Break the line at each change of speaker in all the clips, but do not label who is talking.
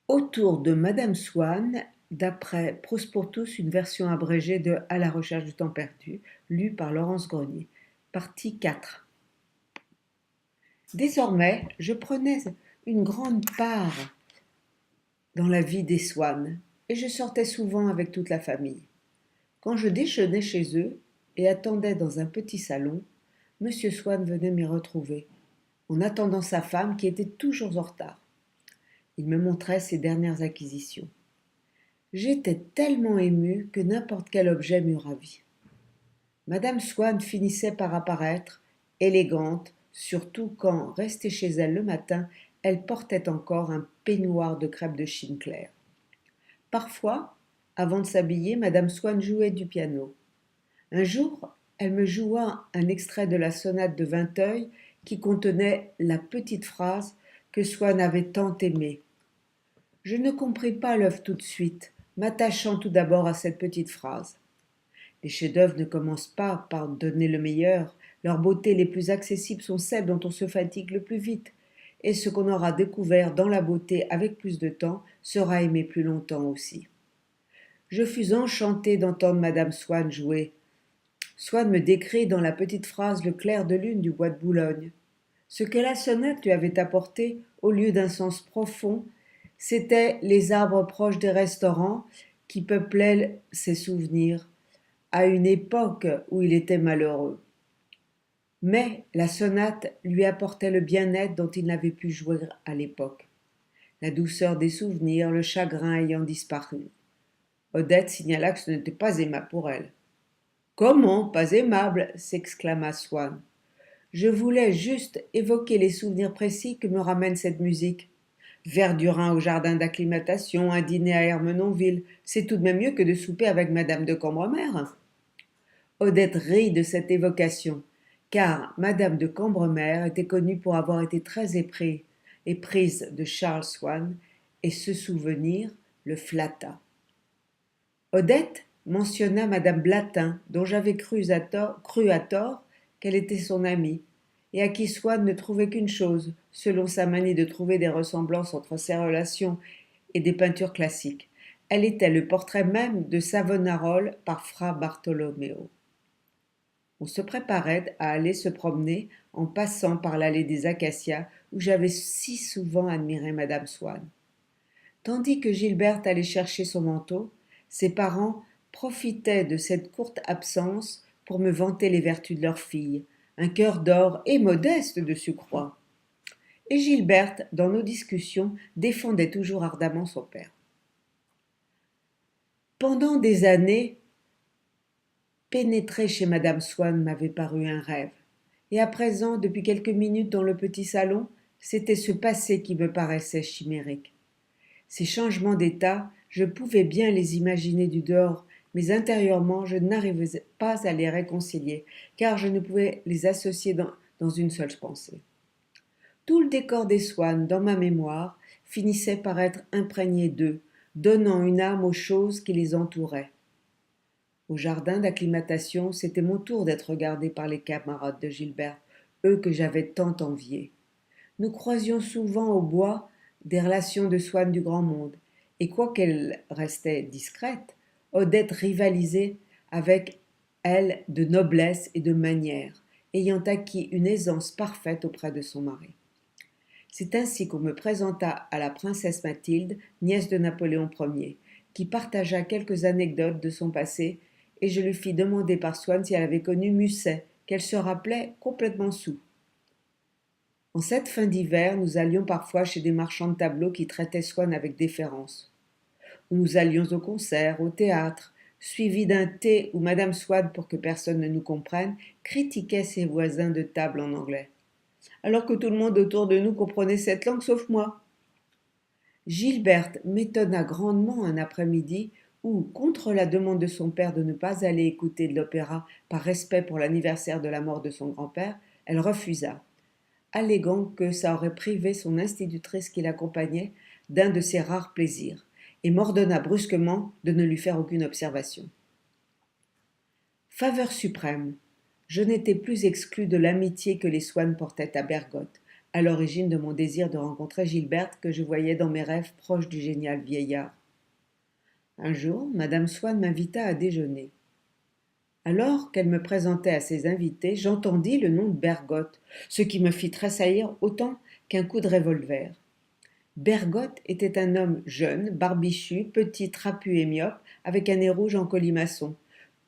Autour de Madame Swann, d'après Proust pour tous, une version abrégée de À la recherche du temps perdu, lue par Laurence Grenier. Partie 4. Désormais, je prenais une grande part dans la vie des Swann, et je sortais souvent avec toute la famille. Quand je déjeunais chez eux et attendais dans un petit salon, Monsieur Swann venait m'y retrouver, en attendant sa femme qui était toujours en retard. Il me montrait ses dernières acquisitions. J'étais tellement émue que n'importe quel objet m'eût ravie. Madame Swann finissait par apparaître, élégante, surtout quand, restée chez elle le matin, elle portait encore un peignoir de crêpe de Chine claire. Parfois, avant de s'habiller, Madame Swann jouait du piano. Un jour, elle me joua un extrait de la sonate de Vinteuil qui contenait la petite phrase que Swann avait tant aimée. Je ne compris pas l'œuvre tout de suite, m'attachant tout d'abord à cette petite phrase. Les chefs-d'œuvre ne commencent pas par donner le meilleur, leurs beautés les plus accessibles sont celles dont on se fatigue le plus vite, et ce qu'on aura découvert dans la beauté avec plus de temps sera aimé plus longtemps aussi. Je fus enchantée d'entendre Madame Swann jouer. Swann me décrit dans la petite phrase le clair de lune du bois de Boulogne. Ce que la sonate lui avait apporté, au lieu d'un sens profond, c'étaient les arbres proches des restaurants qui peuplaient ses souvenirs, à une époque où il était malheureux. Mais la sonate lui apportait le bien-être dont il n'avait pu jouir à l'époque, la douceur des souvenirs, le chagrin ayant disparu. Odette signala que ce n'était pas aimable pour elle. Comment, pas aimable s'exclama Swann. Je voulais juste évoquer les souvenirs précis que me ramène cette musique. Verdurin au jardin d'acclimatation, un dîner à Ermenonville, c'est tout de même mieux que de souper avec Madame de Cambremer. Odette rit de cette évocation, car Madame de Cambremer était connue pour avoir été très éprise de Charles Swann, et ce souvenir le flatta. Odette mentionna Madame Blatin, dont j'avais cru à tort qu'elle était son amie, et à qui Swann ne trouvait qu'une chose, selon sa manie de trouver des ressemblances entre ses relations et des peintures classiques. Elle était le portrait même de Savonarola par Fra Bartolomeo. On se préparait à aller se promener en passant par l'allée des Acacias où j'avais si souvent admiré Madame Swann. Tandis que Gilberte allait chercher son manteau, ses parents profitaient de cette courte absence pour me vanter les vertus de leur fille, un cœur d'or et modeste de surcroît. Et Gilberte, dans nos discussions, défendait toujours ardemment son père. Pendant des années, pénétrer chez Madame Swann m'avait paru un rêve. Et à présent, depuis quelques minutes dans le petit salon, c'était ce passé qui me paraissait chimérique. Ces changements d'état, je pouvais bien les imaginer du dehors, mais intérieurement, je n'arrivais pas à les réconcilier, car je ne pouvais les associer dans une seule pensée. Tout le décor des Swann, dans ma mémoire, finissait par être imprégné d'eux, donnant une âme aux choses qui les entouraient. Au jardin d'acclimatation, c'était mon tour d'être regardé par les camarades de Gilberte, eux que j'avais tant enviés. Nous croisions souvent au bois des relations de Swann du grand monde, et quoiqu'elle restait discrète, Odette rivalisait avec elle de noblesse et de manières, ayant acquis une aisance parfaite auprès de son mari. C'est ainsi qu'on me présenta à la princesse Mathilde, nièce de Napoléon Ier, qui partagea quelques anecdotes de son passé, et je lui fis demander par Swann si elle avait connu Musset, qu'elle se rappelait complètement soûl. En cette fin d'hiver, nous allions parfois chez des marchands de tableaux qui traitaient Swann avec déférence. Nous allions au concert, au théâtre, suivis d'un thé où Madame Swann, pour que personne ne nous comprenne, critiquait ses voisins de table en anglais, alors que tout le monde autour de nous comprenait cette langue sauf moi. Gilberte m'étonna grandement un après-midi où, contre la demande de son père de ne pas aller écouter de l'opéra par respect pour l'anniversaire de la mort de son grand-père, elle refusa, alléguant que ça aurait privé son institutrice qui l'accompagnait d'un de ses rares plaisirs, et m'ordonna brusquement de ne lui faire aucune observation. Faveur suprême, je n'étais plus exclue de l'amitié que les Swann portaient à Bergotte, à l'origine de mon désir de rencontrer Gilberte que je voyais dans mes rêves proches du génial vieillard. Un jour, madame Swann m'invita à déjeuner. Alors qu'elle me présentait à ses invités, j'entendis le nom de Bergotte, ce qui me fit tressaillir autant qu'un coup de revolver. Bergotte était un homme jeune, barbichu, petit, trapu et myope, avec un nez rouge en colimaçon.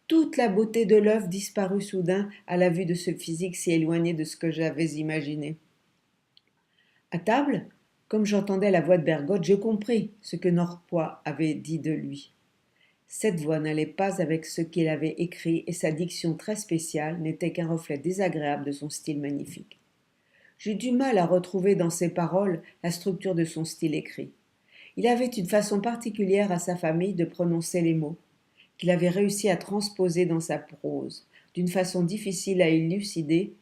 Toute la beauté de l'œuf disparut soudain à la vue de ce physique si éloigné de ce que j'avais imaginé. À table, comme j'entendais la voix de Bergotte, je compris ce que Norpois avait dit de lui. Cette voix n'allait pas avec ce qu'il avait écrit et sa diction très spéciale n'était qu'un reflet désagréable de son style magnifique. J'eus du mal à retrouver dans ses paroles la structure de son style écrit. Il avait une façon particulière à sa famille de prononcer les mots, qu'il avait réussi à transposer dans sa prose, d'une façon difficile à élucider,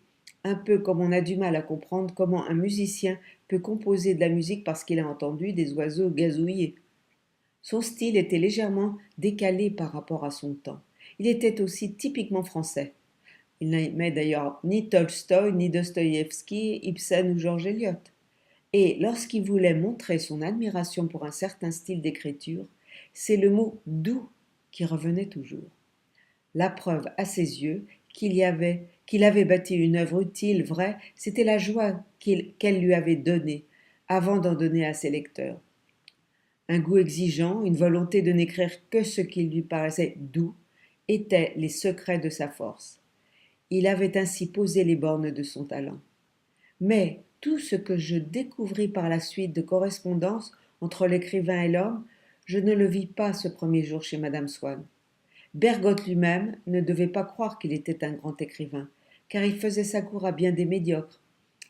un peu comme on a du mal à comprendre comment un musicien peut composer de la musique parce qu'il a entendu des oiseaux gazouiller. Son style était légèrement décalé par rapport à son temps. Il était aussi typiquement français. Il n'aimait d'ailleurs ni Tolstoï, ni Dostoïevski, Ibsen ou George Eliot. Et lorsqu'il voulait montrer son admiration pour un certain style d'écriture, c'est le mot doux qui revenait toujours. La preuve à ses yeux qu'il avait bâti une œuvre utile, vraie, c'était la joie qu'elle lui avait donnée, avant d'en donner à ses lecteurs. Un goût exigeant, une volonté de n'écrire que ce qui lui paraissait doux, étaient les secrets de sa force. Il avait ainsi posé les bornes de son talent. Mais tout ce que je découvris par la suite de correspondance entre l'écrivain et l'homme, je ne le vis pas ce premier jour chez madame Swann. Bergotte lui-même ne devait pas croire qu'il était un grand écrivain, car il faisait sa cour à bien des médiocres.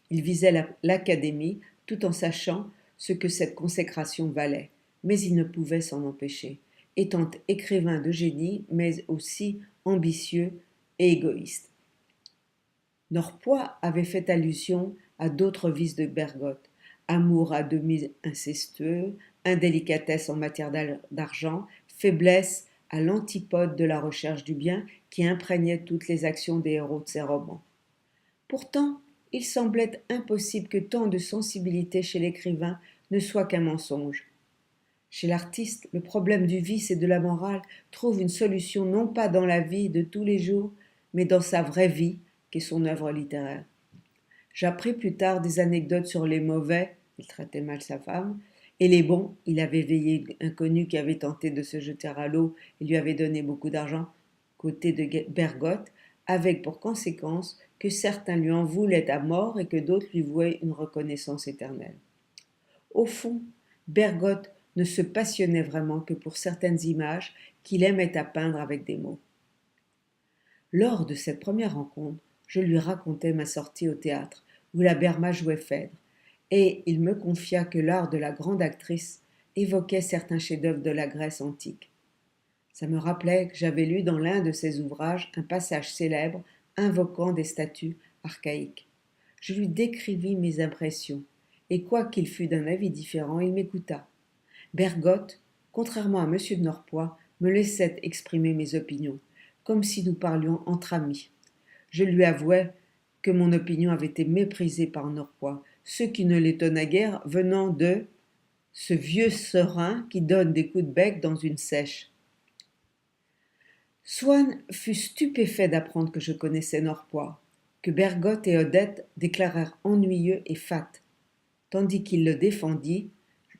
Il visait l'académie, tout en sachant ce que cette consécration valait, mais il ne pouvait s'en empêcher, étant écrivain de génie, mais aussi ambitieux et égoïste. Norpois avait fait allusion à d'autres vices de Bergotte, amour à demi incestueux, indélicatesse en matière d'argent, faiblesse à l'antipode de la recherche du bien qui imprégnait toutes les actions des héros de ses romans. Pourtant, il semblait impossible que tant de sensibilité chez l'écrivain ne soit qu'un mensonge. Chez l'artiste, le problème du vice et de la morale trouve une solution non pas dans la vie de tous les jours, mais dans sa vraie vie, qu'est son œuvre littéraire. J'appris plus tard des anecdotes sur les mauvais, il traitait mal sa femme, et les bons, il avait veillé inconnu qui avait tenté de se jeter à l'eau et lui avait donné beaucoup d'argent, côté de Bergotte, avec pour conséquence que certains lui en voulaient à mort et que d'autres lui vouaient une reconnaissance éternelle. Au fond, Bergotte ne se passionnait vraiment que pour certaines images qu'il aimait à peindre avec des mots. Lors de cette première rencontre, je lui racontai ma sortie au théâtre, où la Berma jouait Phèdre, et il me confia que l'art de la grande actrice évoquait certains chefs-d'œuvre de la Grèce antique. Ça me rappelait que j'avais lu dans l'un de ses ouvrages un passage célèbre invoquant des statues archaïques. Je lui décrivis mes impressions, et quoiqu'il fût d'un avis différent, il m'écouta. Bergotte, contrairement à M. de Norpois, me laissait exprimer mes opinions, comme si nous parlions entre amis. Je lui avouai que mon opinion avait été méprisée par Norpois, ce qui ne l'étonna guère venant de ce vieux serin qui donne des coups de bec dans une seiche. Swann fut stupéfait d'apprendre que je connaissais Norpois, que Bergotte et Odette déclarèrent ennuyeux et fat, tandis qu'il le défendit,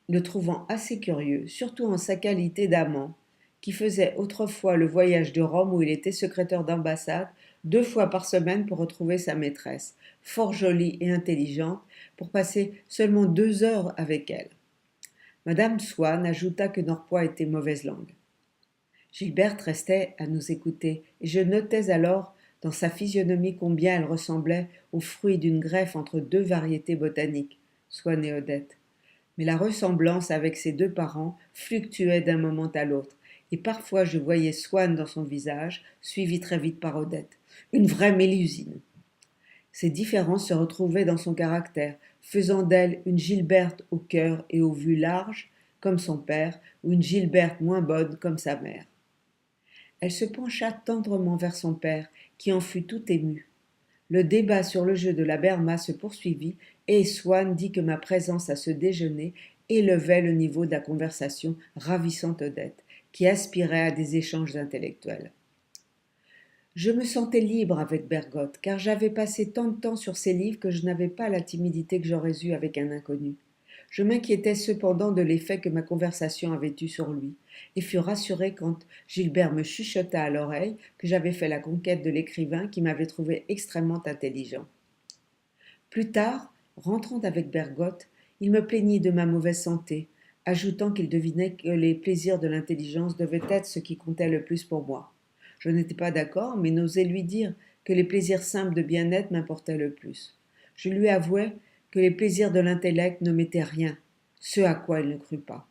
le trouvant assez curieux, surtout en sa qualité d'amant, qui faisait autrefois le voyage de Rome où il était secrétaire d'ambassade 2 fois par semaine pour retrouver sa maîtresse, fort jolie et intelligente, pour passer seulement 2 heures avec elle. Madame Swann ajouta que Norpois était mauvaise langue. Gilberte restait à nous écouter, et je notais alors dans sa physionomie combien elle ressemblait au fruit d'une greffe entre 2 variétés botaniques, Swann et Odette. Mais la ressemblance avec ses 2 parents fluctuait d'un moment à l'autre, et parfois je voyais Swann dans son visage, suivi très vite par Odette. Une vraie Mélusine. Ces différences se retrouvaient dans son caractère, faisant d'elle une Gilberte au cœur et aux vues larges, comme son père, ou une Gilberte moins bonne, comme sa mère. Elle se pencha tendrement vers son père, qui en fut tout ému. Le débat sur le jeu de la Berma se poursuivit et Swann dit que ma présence à ce déjeuner élevait le niveau de la conversation ravissante d'Odette, qui aspirait à des échanges intellectuels. Je me sentais libre avec Bergotte, car j'avais passé tant de temps sur ses livres que je n'avais pas la timidité que j'aurais eue avec un inconnu. Je m'inquiétais cependant de l'effet que ma conversation avait eu sur lui, et fus rassuré quand Gilbert me chuchota à l'oreille que j'avais fait la conquête de l'écrivain qui m'avait trouvé extrêmement intelligent. Plus tard, rentrant avec Bergotte, il me plaignit de ma mauvaise santé, ajoutant qu'il devinait que les plaisirs de l'intelligence devaient être ce qui comptait le plus pour moi. Je n'étais pas d'accord, mais n'osais lui dire que les plaisirs simples de bien-être m'importaient le plus. Je lui avouai que les plaisirs de l'intellect ne m'étaient rien, ce à quoi il ne crut pas.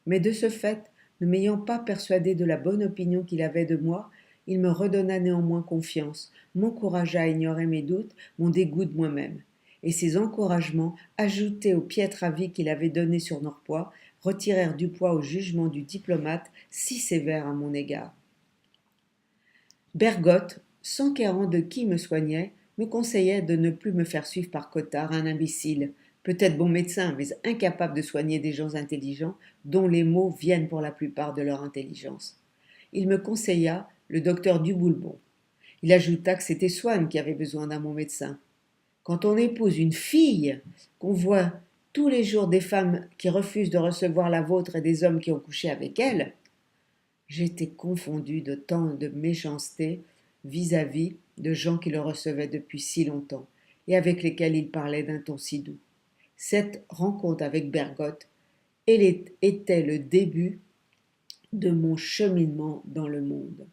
Mais de ce fait, ne m'ayant pas persuadé de la bonne opinion qu'il avait de moi, il me redonna néanmoins confiance, m'encouragea à ignorer mes doutes, mon dégoût de moi-même. Et ces encouragements, ajoutés au piètre avis qu'il avait donné sur Norpois, retirèrent du poids au jugement du diplomate si sévère à mon égard. Bergotte, s'enquérant de qui me soignait, me conseillait de ne plus me faire suivre par Cottard, un imbécile, peut-être bon médecin, mais incapable de soigner des gens intelligents, dont les maux viennent pour la plupart de leur intelligence. Il me conseilla le docteur Duboulbon. Il ajouta que c'était Swann qui avait besoin d'un bon médecin. Quand on épouse une fille, qu'on voit tous les jours des femmes qui refusent de recevoir la vôtre et des hommes qui ont couché avec elle, j'étais confondu de tant de méchanceté vis-à-vis de gens qui le recevaient depuis si longtemps et avec lesquels il parlait d'un ton si doux. Cette rencontre avec Bergotte était le début de mon cheminement dans le monde.